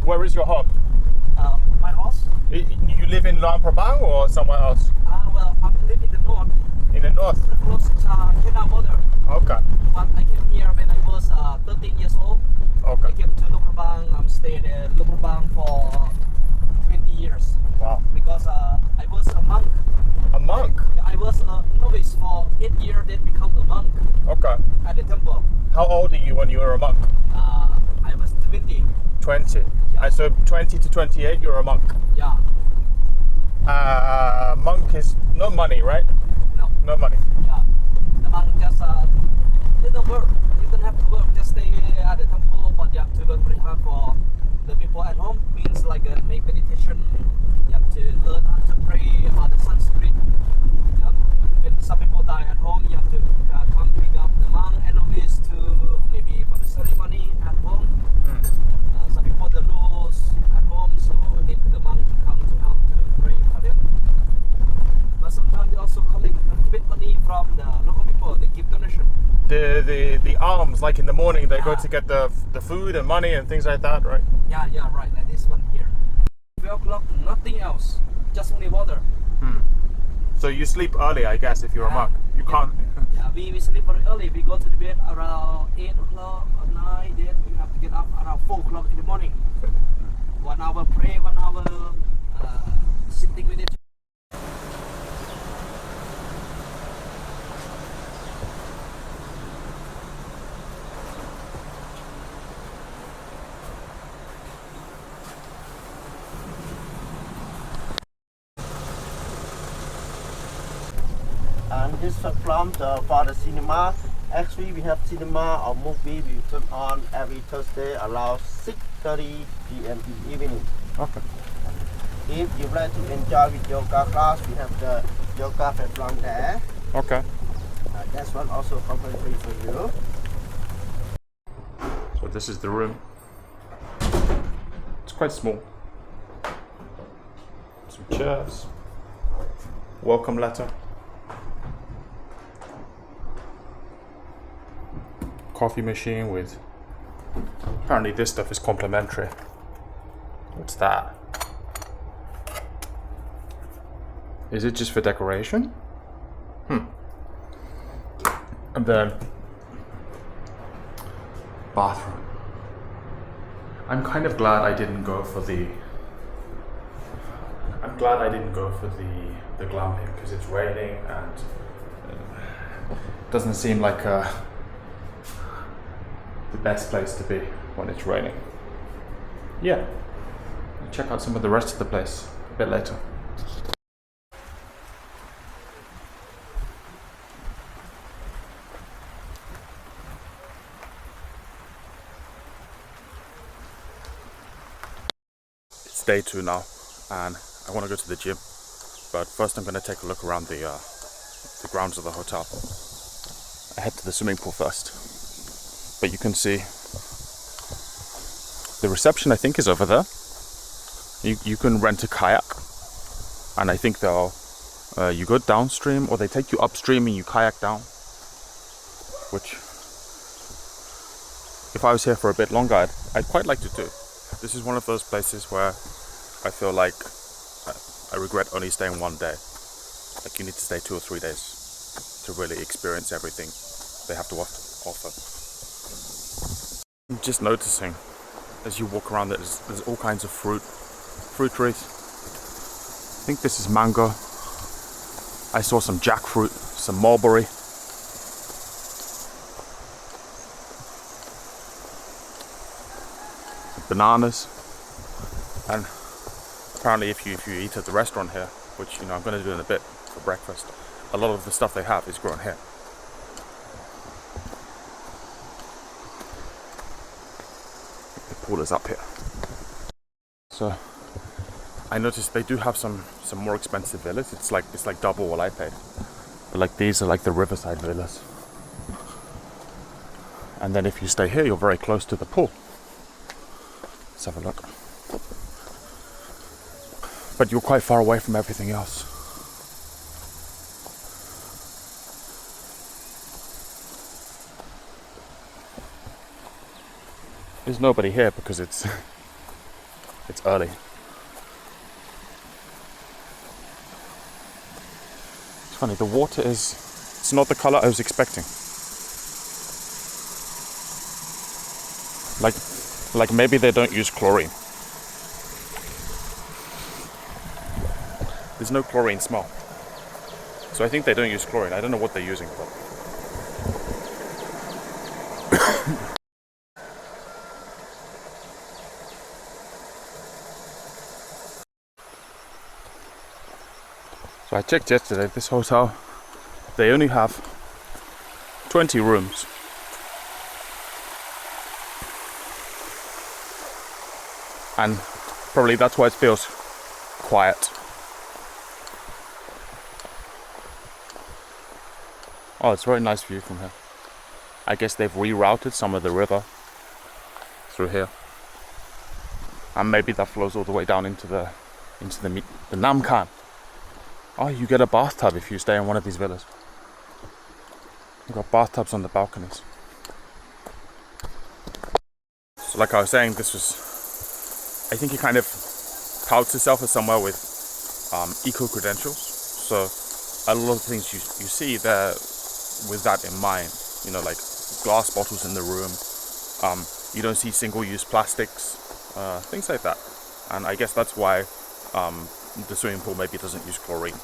Where is your home? My house? You live in Luang Prabang or somewhere else? Well, I live in the north, In the north? close to China border. Okay. But I came here when I was 13 years old. Okay. I came to Luang Prabang. I'm stayed in Luang Prabang for 20 years. Wow. Because I was a monk. A monk? I was a novice for 8 years, then become a monk Okay. at the temple. How old are you when you were a monk? I was 20. 20. Yeah. And so 20 to 28, you're a monk. Yeah. Monk is no money, right? No. No money. Yeah. The monk just didn't work. You don't have to work. Just stay at the temple, but you have to work very hard for the people at home. Means like make meditation. You have to learn how to pray about the Sanskrit. Yeah. When some people die at home, you have to come pick up the monk and novice to maybe for the ceremony at home. Some people they lose at home, so need the monk to come to help to pray for them. But sometimes they also collect a bit money from the local people. They give donation. The alms, like in the morning, they go to get the food and money and things like that, right? Yeah, right. Like this one here. 12 o'clock, nothing else, just only water. So you sleep early, I guess, if you're a monk. You can't. Yeah, we sleep very early. We go to the bed around 8 o'clock or 9. Then we have to get up around 4 o'clock in the morning. 1 hour pray, 1 hour sitting with it. And this from for the cinema. Actually, we have cinema or movie we turn on every Thursday around 6:30 p.m. in the evening. Okay. If you like to enjoy with yoga class, we have the yoga from there. Okay. That's one also complimentary for you. So this is the room. It's quite small. Some chairs. Welcome letter. Coffee machine with. Apparently this stuff is complimentary. What's that? Is it just for decoration? And then bathroom. I'm kind of glad I didn't go for the. I'm glad I didn't go for the glamping because it's raining and it doesn't seem like the best place to be when it's raining. Yeah, I'll check out some of the rest of the place a bit later. It's day 2 now and I want to go to the gym, but first I'm going to take a look around the grounds of the hotel. I head to the swimming pool first. But you can see the reception, I think, is over there. You can rent a kayak, and I think they'll you go downstream or they take you upstream and you kayak down. Which, if I was here for a bit longer, I'd quite like to do. This is one of those places where I feel like I regret only staying 1 day. Like you need to stay 2 or 3 days to really experience everything they have to offer. I'm just noticing as you walk around that there's all kinds of fruit trees. I think this is mango. I saw some jackfruit, some mulberry. Bananas. And apparently if you eat at the restaurant here, which I'm going to do in a bit for breakfast, a lot of the stuff they have is grown here. Pool is up here. So I noticed they do have some more expensive villas. It's like double what I paid. But like these are like the riverside villas. And then if you stay here, you're very close to the pool. Let's have a look. But you're quite far away from everything else. There's nobody here because it's It's early. It's funny, the water it's not the color I was expecting. Like maybe they don't use chlorine. There's no chlorine smell. So I think they don't use chlorine. I don't know what they're using, but so I checked yesterday, this hotel, they only have 20 rooms. And probably that's why it feels quiet. Oh, it's a very nice view from here. I guess they've rerouted some of the river through here. And maybe that flows all the way down into the Namkhan. Oh, you get a bathtub if you stay in one of these villas. You've got bathtubs on the balconies. So like I was saying, this was, I think it kind of touts itself as somewhere with eco credentials. So a lot of things you see there with that in mind, you know, like glass bottles in the room. You don't see single-use plastics, things like that. And I guess that's why the swimming pool maybe doesn't use chlorine.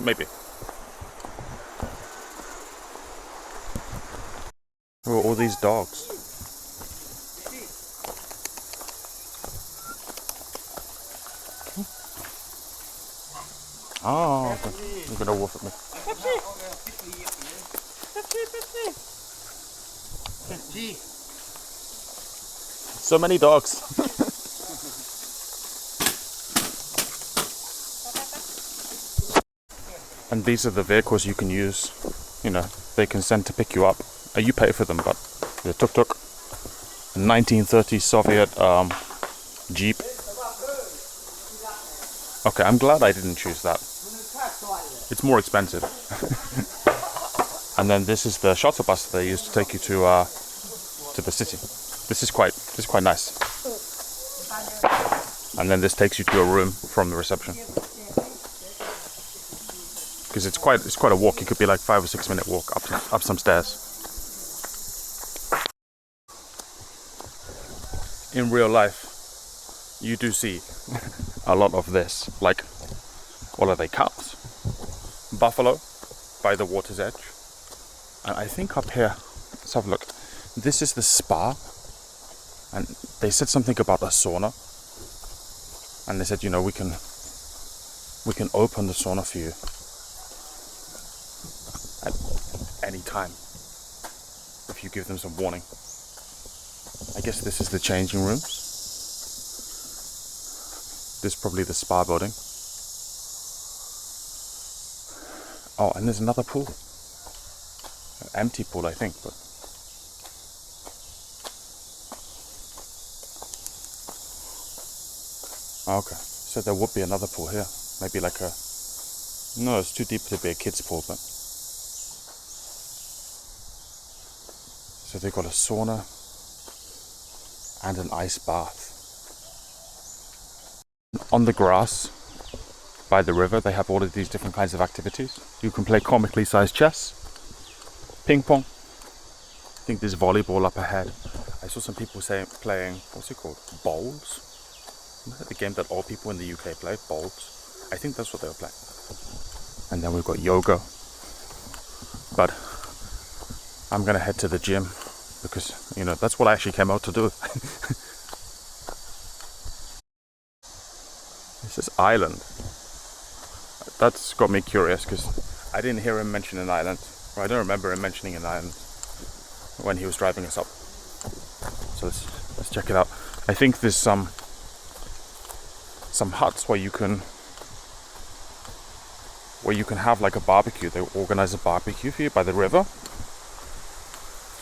Maybe. Oh, all these dogs. Oh, okay. You're gonna woof at me. So many dogs. And these are the vehicles you can use. You know, they can send to pick you up. You pay for them, but the tuk-tuk, a 1930s Soviet Jeep. Okay, I'm glad I didn't choose that. It's more expensive. And then this is the shuttle bus they use to take you to the city. This is quite nice. And then this takes you to a room from the reception. Because it's quite a walk. It could be like 5 or 6 minute walk up some stairs. In real life, you do see a lot of this. Like, what are they, cows? Buffalo by the water's edge. And I think up here, let's have a look. This is the spa. And they said something about a sauna. And they said, you know, we can open the sauna for you at any time if you give them some warning. I guess this is the changing rooms. This is probably the spa building. Oh, and there's another pool. An empty pool, I think, but okay. So there would be another pool here. Maybe like a... No, it's too deep to be a kid's pool, but... So they've got a sauna and an ice bath. On the grass by the river, they have all of these different kinds of activities. You can play comically sized chess, ping pong. I think there's volleyball up ahead. I saw some people playing, what's it called? Bowls? The game that all people in the UK play, bowls. I think that's what they were playing. And then we've got yoga. But I'm gonna head to the gym because, you know, that's what I actually came out to do. This is island. That's got me curious because I didn't hear him mention an island. Or I don't remember him mentioning an island when he was driving us up. So let's check it out. I think there's some huts where you can have like a barbecue. They organize a barbecue for you by the river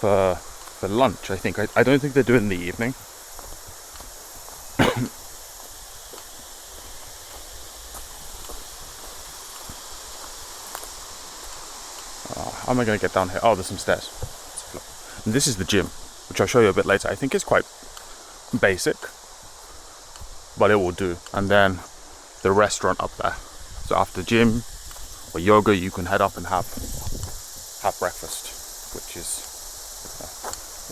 for lunch, I think. I don't think they do it in the evening. How am I going to get down here? Oh, there's some stairs. And this is the gym, which I'll show you a bit later. I think it's quite basic. but it will do. And then the restaurant up there. So after gym or yoga, you can head up and have breakfast, which is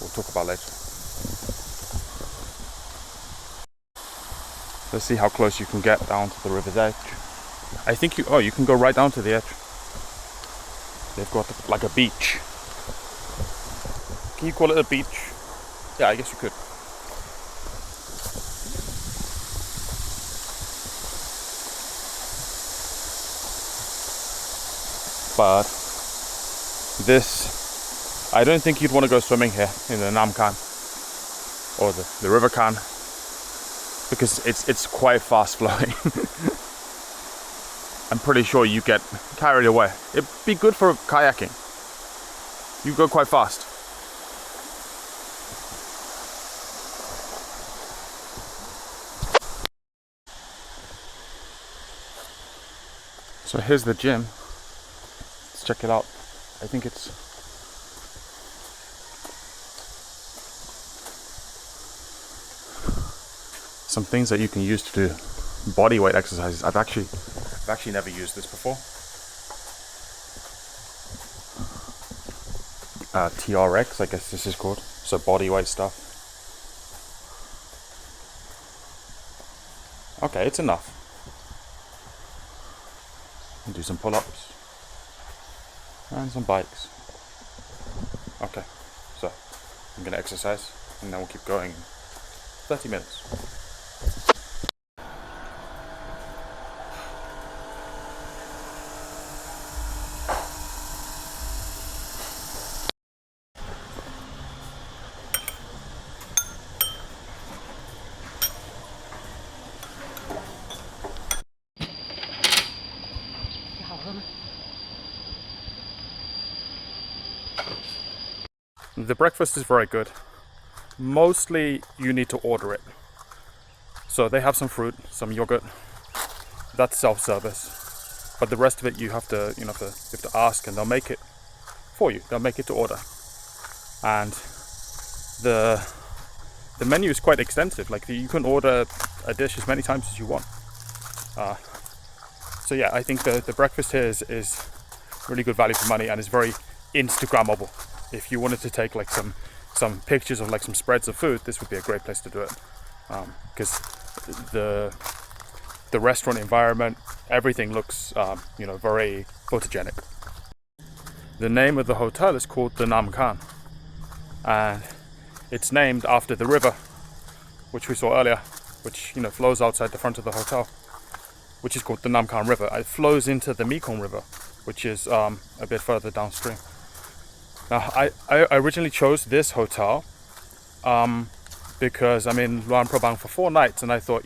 we'll talk about later. Let's see how close you can get down to the river's edge. I think you can go right down to the edge. They've got like a beach. Can you call it a beach? Yeah, I guess you could. But this, I don't think you'd want to go swimming here in the Namkhan or the River Khan, because it's quite fast flowing. I'm pretty sure you get carried away. It'd be good for kayaking. You go quite fast. So here's the gym. Let's check it out. I think it's some things that you can use to do body weight exercises. I've actually never used this before. TRX, I guess this is called. So body weight stuff. Okay, it's enough. And do some pull-ups and some bikes. Okay, so I'm gonna exercise and then we'll keep going in 30 minutes. The breakfast is very good. Mostly you need to order it. So they have some fruit, some yogurt. That's self-service. But the rest of it you have to ask, and they'll make it for you. They'll make it to order. And the menu is quite extensive. Like you can order a dish as many times as you want. So yeah, I think the breakfast here is really good value for money, and is very Instagrammable. If you wanted to take like some pictures of like some spreads of food, this would be a great place to do it, because the restaurant environment, everything looks very photogenic. The name of the hotel is called the Namkhan, and it's named after the river which we saw earlier, which flows outside the front of the hotel, which is called the Namkhan River. It flows into the Mekong River, which is a bit further downstream. Now, I originally chose this hotel because I'm in Luang Prabang for 4 nights, and I thought,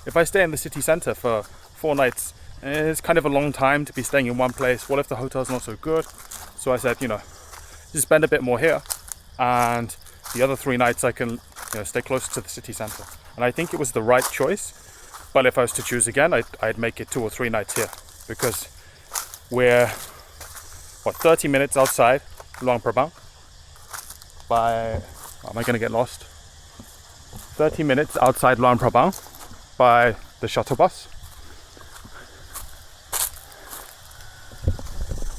if I stay in the city center for 4 nights, it's kind of a long time to be staying in one place. What if the hotel's not so good? So I said, just spend a bit more here, and the other 3 nights I can stay closer to the city center. And I think it was the right choice. But if I was to choose again, I'd make it 2 or 3 nights here, because we're 30 minutes outside Luang Prabang am I going to get lost? 30 minutes outside Luang Prabang by the shuttle bus.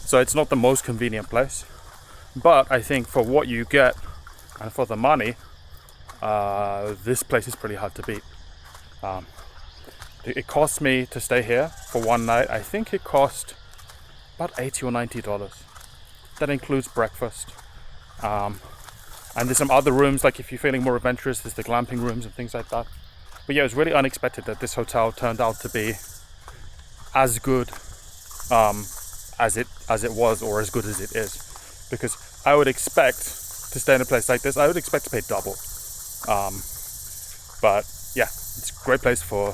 So it's not the most convenient place, but I think for what you get and for the money, this place is pretty hard to beat. It cost me to stay here for 1 night. I think it cost about $80 or $90. That includes breakfast. And there's some other rooms, like if you're feeling more adventurous, there's the glamping rooms and things like that. But yeah, it was really unexpected that this hotel turned out to be as good as it was, or as good as it is. Because I would expect to stay in a place like this, I would expect to pay double. But yeah, it's a great place for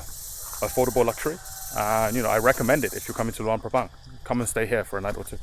affordable luxury. And I recommend it if you're coming to Luang Prabang. Come and stay here for a night or 2.